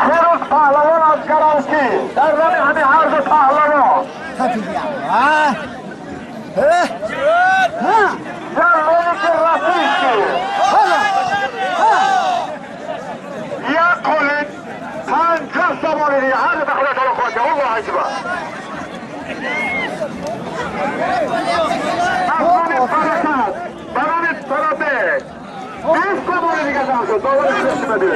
روز پهلوان از گراوکی در رمی همه هر دو پهلوان در ملک رفیقی یک کلید 50 سواری دیگه هر دو بخواه تلو خواهد الله عجبه افغانی فرکت برانی طرفه 20 سواری دیگه دم شد دوباره ششی بدیم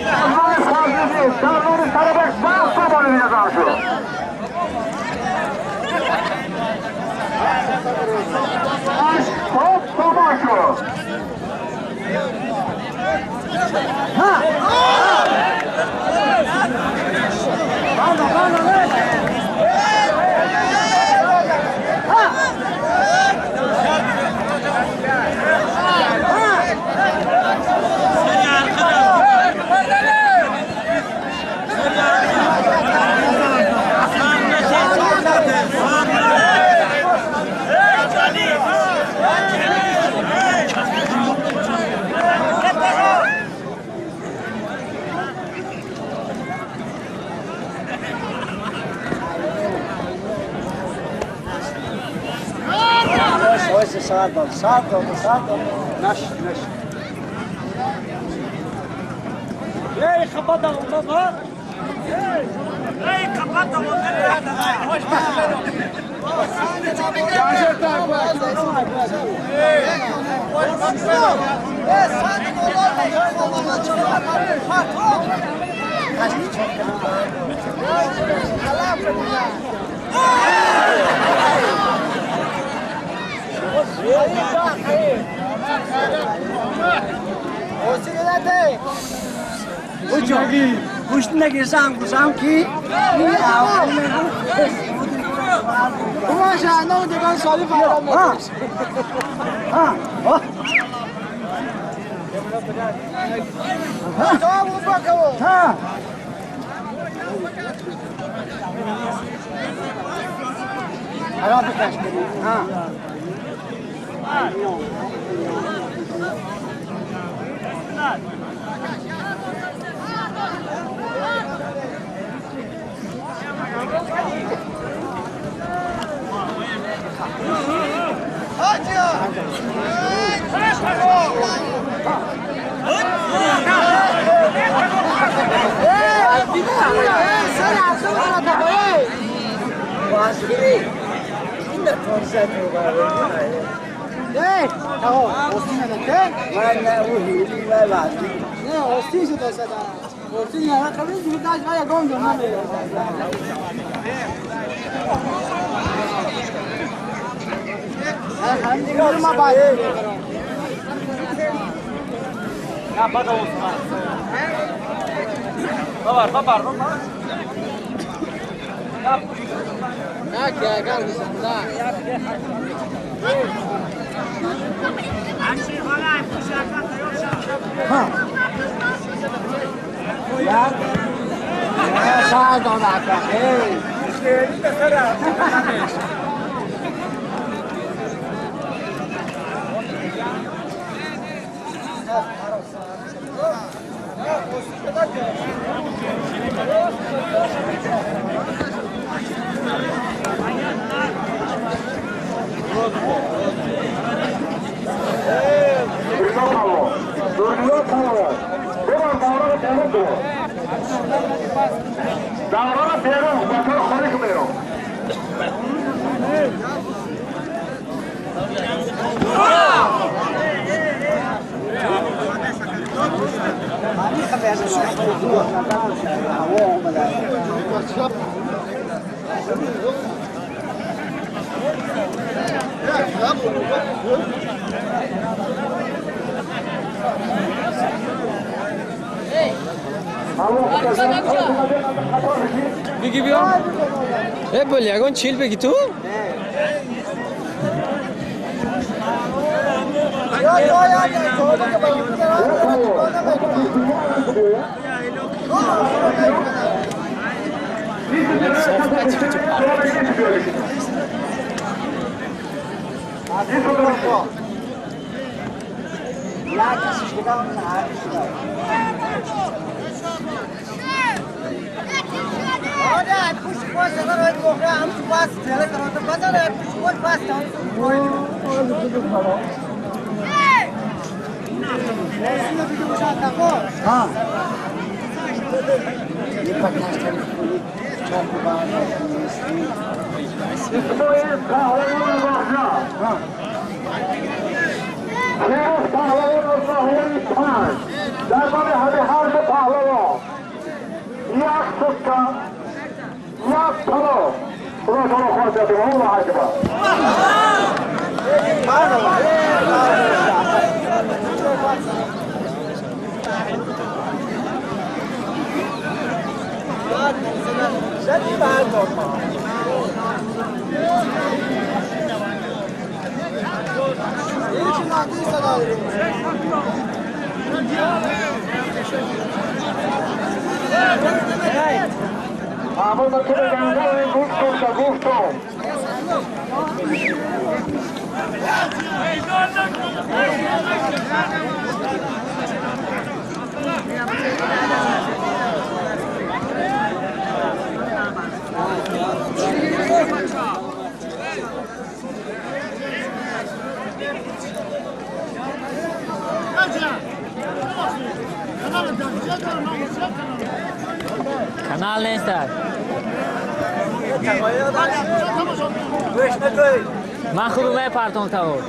درمانی خارجی درمانی طرفه 7 سواری دیگه دم شد خوب تمام شد Saat naş. Hey kapat da ondan ha. Hey kapat da ondan. Hoş Ucagi, gustini girsam ki, ini awal itu. Umasha, no dengan soli pada motor. Jawab apa kau? Agak bekas. Babar. क्या क्या घुसता हाँ यार साथ दो ना क्या इसके इतना सारा Bigi biar, boleh aku chill begitu? Kanal نیست. من خوبه پرتون تا بود.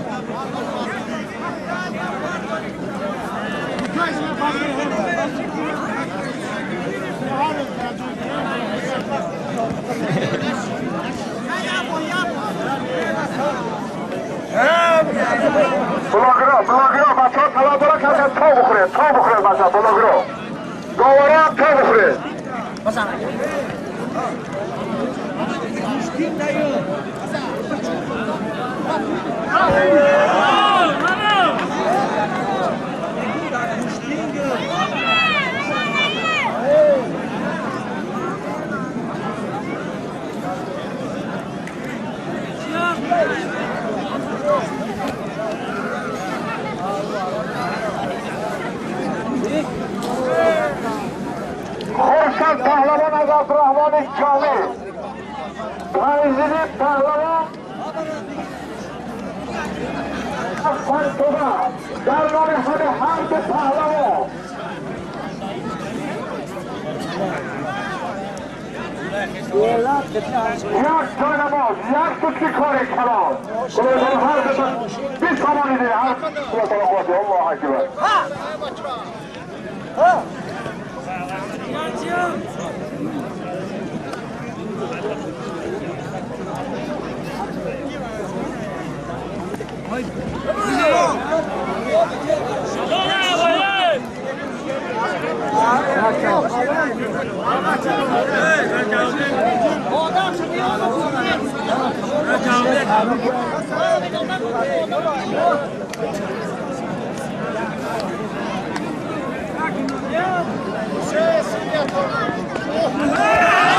بلاگرا بچه ها طلا دارن کردن تا بخوره بچه بلاگرا داوره هم تا بخوره خورشید پهلوان از عبدالرحمن جامی پایزیدی پهلوان فرتوبه در نام همه هر دو پهلوان یک جانماز یک دوستی کار کلام خدایتان هر دو بیست کمانیده هر خدایتان خواهده الله اکبر Yeah.